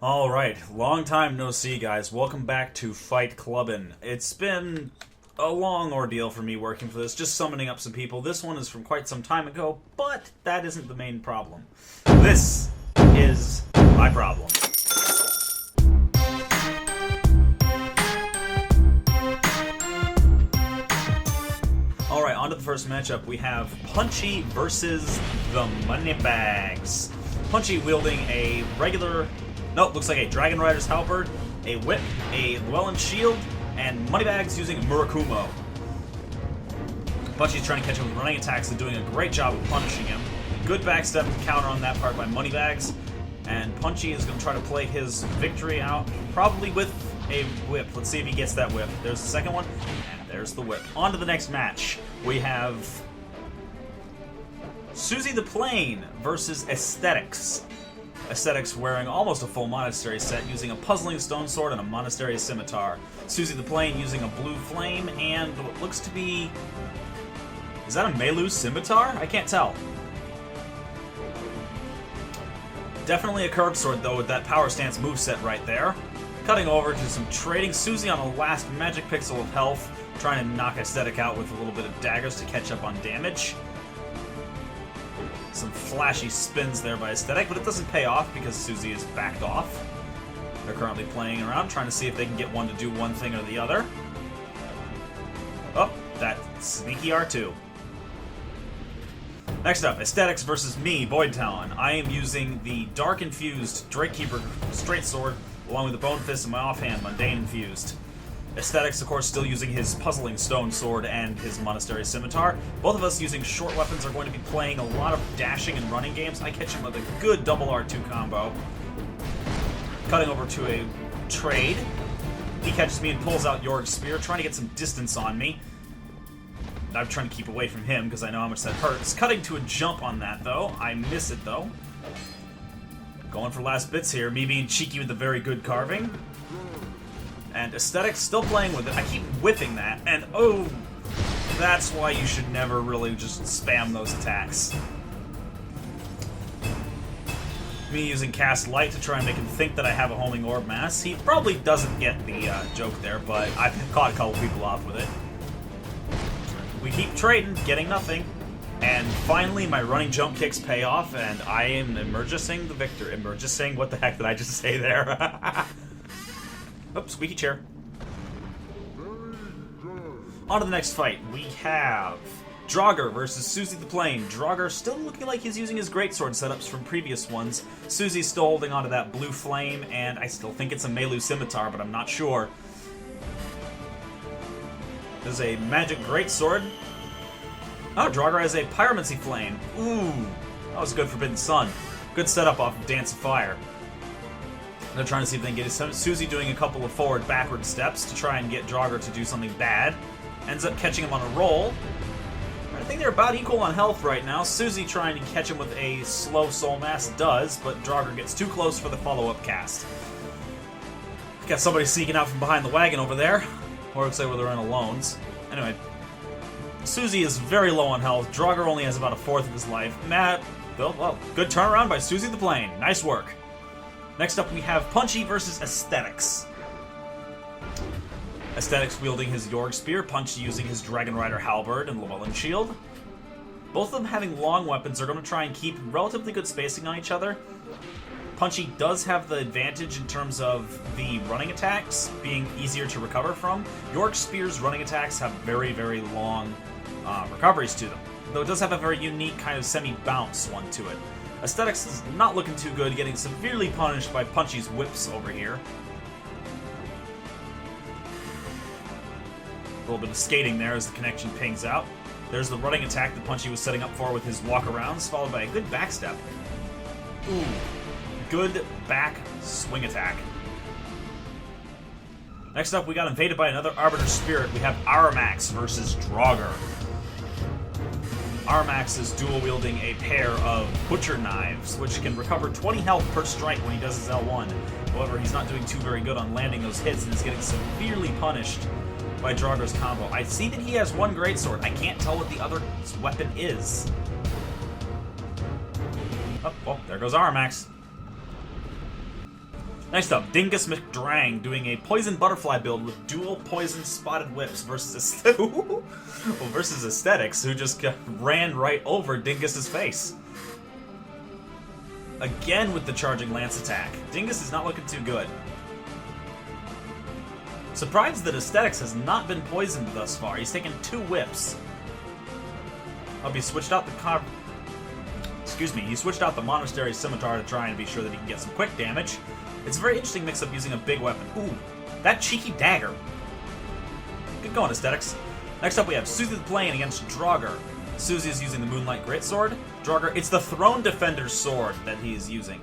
Alright, long time no see, guys. Welcome back to Fightclubbin. It's been a long ordeal for me working for this, just summoning up some people. This one is from quite some time ago, but that isn't the main problem. This is my problem. Alright, on to the first matchup. We have Punchy versus the Moneybags. Punchy wielding a regular... Nope, looks like a Dragon Rider's Halberd, a Whip, a Llewellyn Shield, and Moneybags using Murakumo. Punchy's trying to catch him with running attacks and doing a great job of punishing him. Good backstep counter on that part by Moneybags, and Punchy is going to try to play his victory out, probably with a Whip. Let's see if he gets that Whip. There's the second one, and there's the Whip. On to the next match. We have Susie the Plane versus Aesthetics. Aesthetics wearing almost a full monastery set, using a puzzling stone sword and a monastery scimitar. Susie the Plane using a blue flame and what looks to be... Is that a Melu scimitar? I can't tell. Definitely a curved sword, though, with that power stance moveset right there. Cutting over to some trading. Susie on a last magic pixel of health, trying to knock Aesthetic out with a little bit of daggers to catch up on damage. Some flashy spins there by Aesthetic, but it doesn't pay off because Susie is backed off. They're currently playing around, trying to see if they can get one to do one thing or the other. Oh, that sneaky R2. Next up, Aesthetics versus me, Voidtalon. I am using the Dark Infused Drakekeeper Straight Sword, along with the Bone Fist in my offhand, Mundane Infused. Aesthetics, of course, still using his Puzzling Stone Sword and his Monastery Scimitar. Both of us using short weapons are going to be playing a lot of dashing and running games. I catch him with a good double R2 combo. Cutting over to a trade. He catches me and pulls out Yorg's Spear, trying to get some distance on me. I'm trying to keep away from him because I know how much that hurts. Cutting to a jump on that, though. I miss it, though. Going for last bits here. Me being cheeky with a very good carving. And Aesthetics still playing with it. I keep whipping that, and oh, that's why you should never really just spam those attacks. Me using Cast Light to try and make him think that I have a Homing Orb Mass. He probably doesn't get the joke there, but I've caught a couple people off with it. We keep trading, getting nothing. And finally, my running jump kicks pay off, and I am emerging the victor. Emerging? What the heck did I just say there? Oops, squeaky chair. On to the next fight. We have Draugr versus Susie the Plane. Draugr still looking like he's using his greatsword setups from previous ones. Susie's still holding onto that blue flame, and I still think it's a Melu scimitar, but I'm not sure. There's a magic greatsword. Oh, Draugr has a pyromancy flame. Ooh, that was a good Forbidden Sun. Good setup off of Dance of Fire. They're trying to see if they can get Susie doing a couple of forward-backward steps to try and get Draugr to do something bad. Ends up catching him on a roll. I think they're about equal on health right now. Susie trying to catch him with a slow Soul Mass does, but Draugr gets too close for the follow-up cast. Got somebody sneaking out from behind the wagon over there. Or looks like where they're in alones. Anyway, Susie is very low on health. Draugr only has about a fourth of his life. Well, good turnaround by Susie the Plane. Nice work. Next up, we have Punchy versus Aesthetics. Aesthetics wielding his Yorg's Spear, Punchy using his Dragon Rider Halberd and Llewellyn Shield. Both of them having long weapons are going to try and keep relatively good spacing on each other. Punchy does have the advantage in terms of the running attacks being easier to recover from. Yorg's Spear's running attacks have very, very long recoveries to them, though it does have a very unique kind of semi-bounce one to it. Aesthetics is not looking too good, getting severely punished by Punchy's whips over here. A little bit of skating there as the connection pings out. There's the running attack that Punchy was setting up for with his walk-arounds, followed by a good backstep. Ooh, good back swing attack. Next up, we got invaded by another Arbiter Spirit. We have Armax versus Draugr. Armax is dual-wielding a pair of Butcher Knives, which can recover 20 health per strike when he does his L1. However, he's not doing too very good on landing those hits and is getting severely punished by Draugr's combo. I see that he has one greatsword. I can't tell what the other weapon is. Oh, well, there goes Armax. Next up, Dingus McDrang doing a poison butterfly build with dual poison spotted whips versus versus Aesthetics, who just ran right over Dingus's face. Again with the charging lance attack. Dingus is not looking too good. Surprised that Aesthetics has not been poisoned thus far. He's taken 2 whips. He switched out the he switched out the Monastery Scimitar to try and be sure that he can get some quick damage. It's a very interesting mix-up using a big weapon. Ooh, that cheeky dagger. Good going, Aesthetics. Next up we have Susie the Plane against Draugr. Susie is using the Moonlight Greatsword. Draugr, it's the Throne Defender's sword that he is using.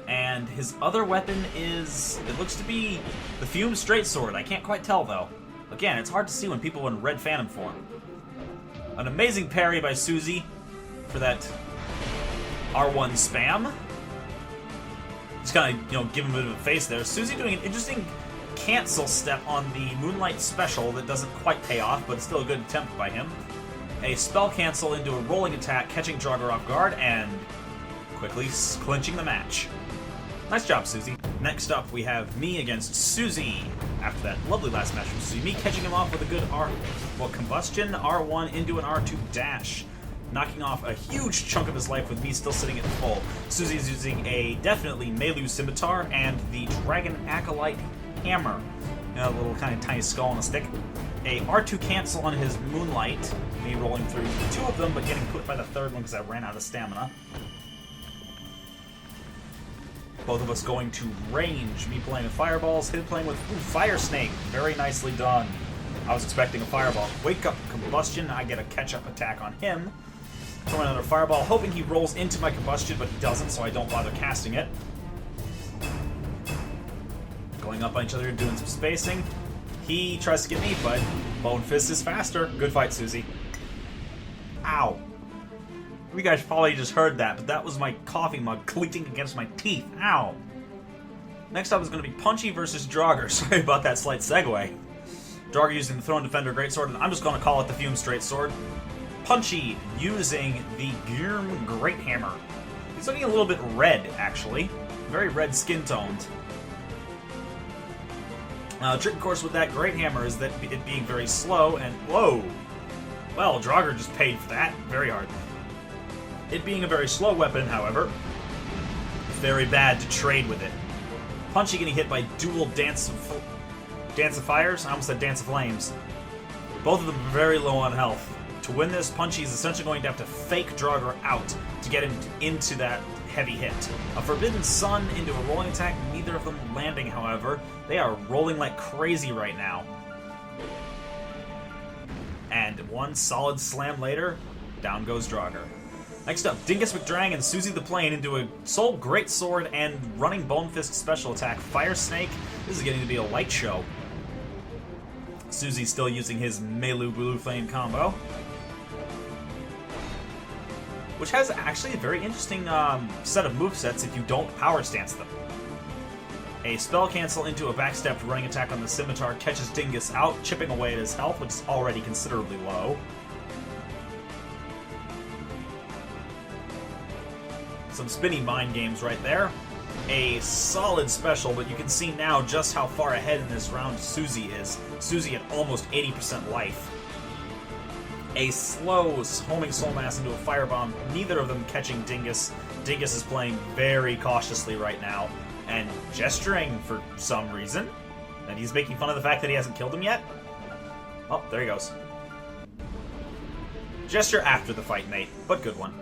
And his other weapon is, it looks to be the Fume Straight Sword. I can't quite tell, though. Again, it's hard to see when people are in red Phantom form. An amazing parry by Susie for that R1 spam. Just kind of, give him a bit of a face there. Susie doing an interesting cancel step on the Moonlight Special that doesn't quite pay off, but it's still a good attempt by him. A spell cancel into a rolling attack, catching Draugr off guard, and quickly clinching the match. Nice job, Susie. Next up, we have me against Susie. After that lovely last match from Susie, me catching him off with a good combustion, R1 into an R2 dash, knocking off a huge chunk of his life with me still sitting at full. Susie is using a definitely Melu Scimitar and the Dragon Acolyte Hammer. A little kind of tiny skull on a stick. A R2 cancel on his Moonlight, me rolling through 2 of them, but getting put by the 3rd one because I ran out of stamina. Both of us going to range. Me playing with fireballs, him playing with Fire Snake. Very nicely done. I was expecting a fireball. Wake up combustion. I get a catch-up attack on him. Throw another fireball, hoping he rolls into my combustion, but he doesn't, so I don't bother casting it. Going up on each other, doing some spacing. He tries to get me, but Bone Fist is faster. Good fight, Susie. Ow. You guys probably just heard that, but that was my coffee mug clinking against my teeth. Ow. Next up is going to be Punchy versus Draugr. Sorry about that slight segue. Draugr using the Throne Defender Greatsword, and I'm just going to call it the Fume Straight Sword. Punchy using the Girm Great Hammer. He's looking a little bit red, actually. Very red skin-toned. Trick, of course, with that Great Hammer is that it being very slow and... Whoa! Well, Draugr just paid for that very hard. It being a very slow weapon, however, very bad to trade with it. Punchy getting hit by dual Dance of Fires? I almost said Dance of Flames. Both of them very low on health. To win this, Punchy is essentially going to have to fake Draugr out to get him into that heavy hit. A Forbidden Sun into a rolling attack, neither of them landing, however. They are rolling like crazy right now. And one solid slam later, down goes Draugr. Next up, Dingus McDrang and Susie the Plane into a Soul Greatsword and running Bone Fist special attack. Fire Snake. This is getting to be a light show. Susie's still using his Melu Blue Flame combo, which has actually a very interesting set of movesets if you don't power stance them. A spell cancel into a backstepped running attack on the Scimitar catches Dingus out, chipping away at his health, which is already considerably low. Some spinny mind games right there. A solid special, but you can see now just how far ahead in this round Susie is. Susie at almost 80% life. A slow homing soul mass into a firebomb, neither of them catching Dingus. Dingus is playing very cautiously right now, and gesturing for some reason. And he's making fun of the fact that he hasn't killed him yet. Oh, there he goes. Gesture after the fight, mate, but good one.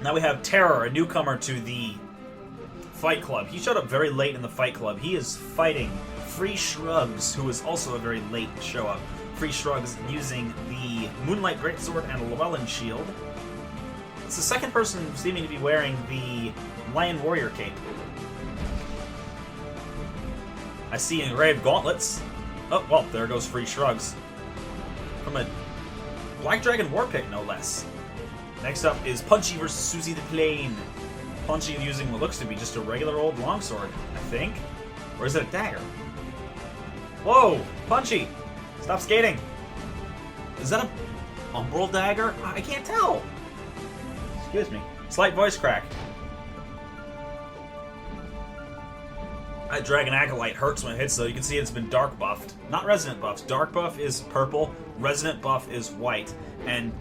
Now we have Terror, a newcomer to the Fight Club. He showed up very late in the Fight Club. He is fighting Free Shrugs, who is also a very late show up. Free Shrugs using the Moonlight Greatsword and a Llewellyn Shield. It's the second person seeming to be wearing the Lion Warrior cape. I see engraved gauntlets. Oh, well, there goes Free Shrugs. From a Black Dragon War Pick, no less. Next up is Punchy versus Susie the Plane. Punchy using what looks to be just a regular old longsword, I think. Or is it a dagger? Whoa! Punchy! Stop skating! Is that a umbral dagger? I can't tell! Excuse me. Slight voice crack. That Dragon Acolyte hurts when it hits, though. You can see it's been dark buffed. Not resident buffed. Dark buff is purple, resident buff is white. And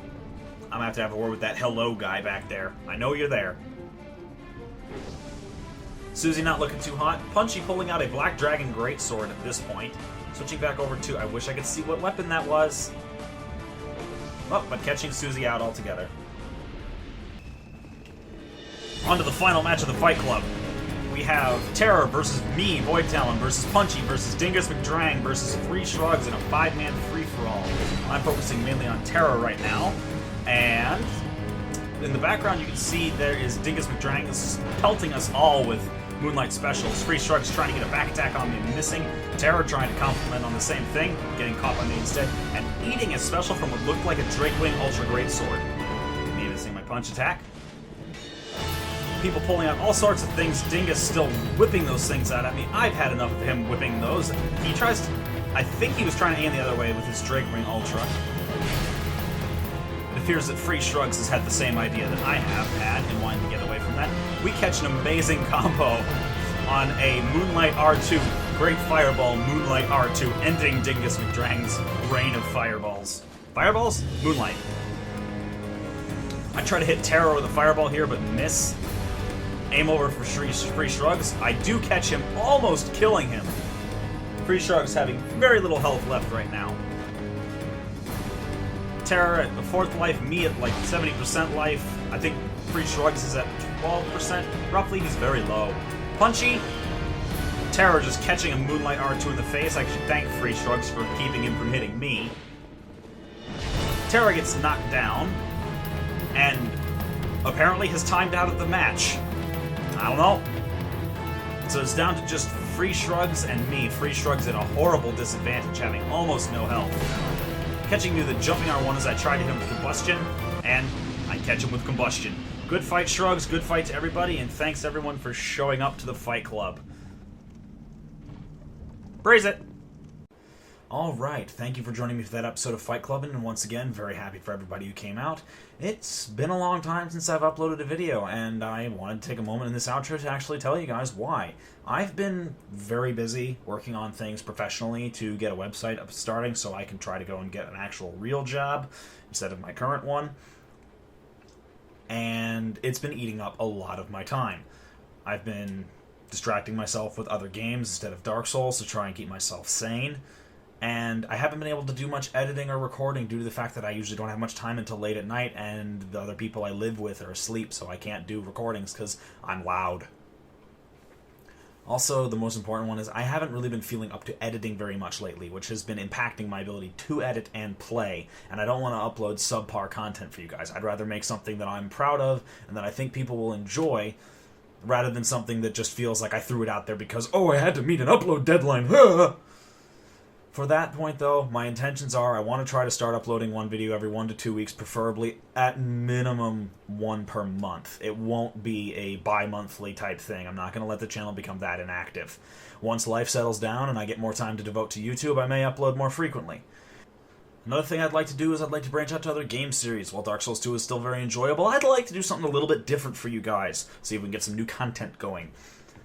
I'm going to have a word with that hello guy back there. I know you're there. Susie not looking too hot. Punchy pulling out a Black Dragon Greatsword at this point. Switching back over to, I wish I could see what weapon that was. Oh, but catching Susie out altogether. On to the final match of the Fight Club. We have Terror versus me, Voidtalon, versus Punchy, versus Dingus McDrang, versus Free Shrugs in a 5-man free-for-all. I'm focusing mainly on Terror right now. And in the background, you can see there is Dingus McDrang pelting us all with Moonlight specials. Free Shrugs trying to get a back attack on me, missing. Terror trying to compliment on the same thing, getting caught by me instead. And eating a special from what looked like a Drakewing Ultra Greatsword. Me missing my punch attack. People pulling out all sorts of things. Dingus still whipping those things out at me. I've had enough of him whipping those. He tries to... I think he was trying to aim the other way with his Drakewing Ultra. It appears that Free Shrugs has had the same idea that I have had in wanting to get away from that. We catch an amazing combo on a Moonlight R2, Great Fireball, Moonlight R2, ending Dingus McDrang's reign of fireballs. Fireballs? Moonlight. I try to hit Terror with a fireball here, but miss. Aim over for Free Shrugs. I do catch him, almost killing him. Free Shrugs having very little health left right now. Terror at the 4th life, me at like 70% life. I think Free Shrugs is at 12%. Roughly, he's very low. Punchy. Terror just catching a Moonlight R2 in the face. I should thank Free Shrugs for keeping him from hitting me. Terror gets knocked down. And apparently has timed out of the match. I don't know. So it's down to just Free Shrugs and me. Free Shrugs at a horrible disadvantage, having almost no health. Catching me with a jumping R1 as I try to hit him with Combustion, and I catch him with Combustion. Good fight, Shrugs. Good fight to everybody, and thanks everyone for showing up to the Fight Club. Praise it! Alright, thank you for joining me for that episode of Fightclubbin, and once again, very happy for everybody who came out. It's been a long time since I've uploaded a video, and I wanted to take a moment in this outro to actually tell you guys why. I've been very busy working on things professionally to get a website up starting so I can try to go and get an actual real job instead of my current one. And it's been eating up a lot of my time. I've been distracting myself with other games instead of Dark Souls to try and keep myself sane. And I haven't been able to do much editing or recording due to the fact that I usually don't have much time until late at night, and the other people I live with are asleep, so I can't do recordings because I'm loud. Also, the most important one is I haven't really been feeling up to editing very much lately, which has been impacting my ability to edit and play, and I don't want to upload subpar content for you guys. I'd rather make something that I'm proud of and that I think people will enjoy, rather than something that just feels like I threw it out there because, oh, I had to meet an upload deadline. For that point, though, my intentions are I want to try to start uploading one video every 1 to 2 weeks, preferably at minimum one per month. It won't be a bi-monthly type thing. I'm not going to let the channel become that inactive. Once life settles down and I get more time to devote to YouTube, I may upload more frequently. Another thing I'd like to do is I'd like to branch out to other game series. While Dark Souls 2 is still very enjoyable, I'd like to do something a little bit different for you guys, see if we can get some new content going.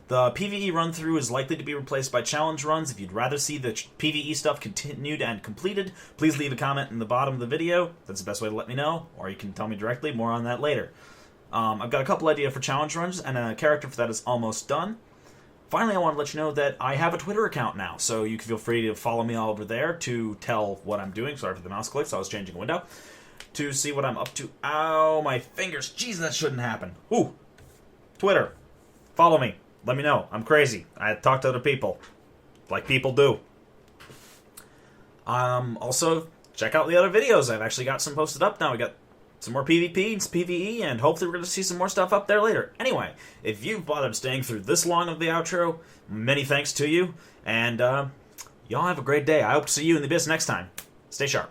The PvE run-through is likely to be replaced by challenge runs. If you'd rather see the PvE stuff continued and completed, please leave a comment in the bottom of the video. That's the best way to let me know, or you can tell me directly. More on that later. I've got a couple ideas for challenge runs, and a character for that is almost done. Finally, I want to let you know that I have a Twitter account now, so you can feel free to follow me all over there to tell what I'm doing. Sorry for the mouse clicks, I was changing a window. To see what I'm up to. Ow, my fingers. Jeez, that shouldn't happen. Ooh. Twitter. Follow me. Let me know. I'm crazy. I talk to other people. Like people do. Also, check out the other videos. I've actually got some posted up now. We got some more PvP and some PvE, and hopefully we're going to see some more stuff up there later. Anyway, if you've bothered staying through this long of the outro, many thanks to you, and y'all have a great day. I hope to see you in the abyss next time. Stay sharp.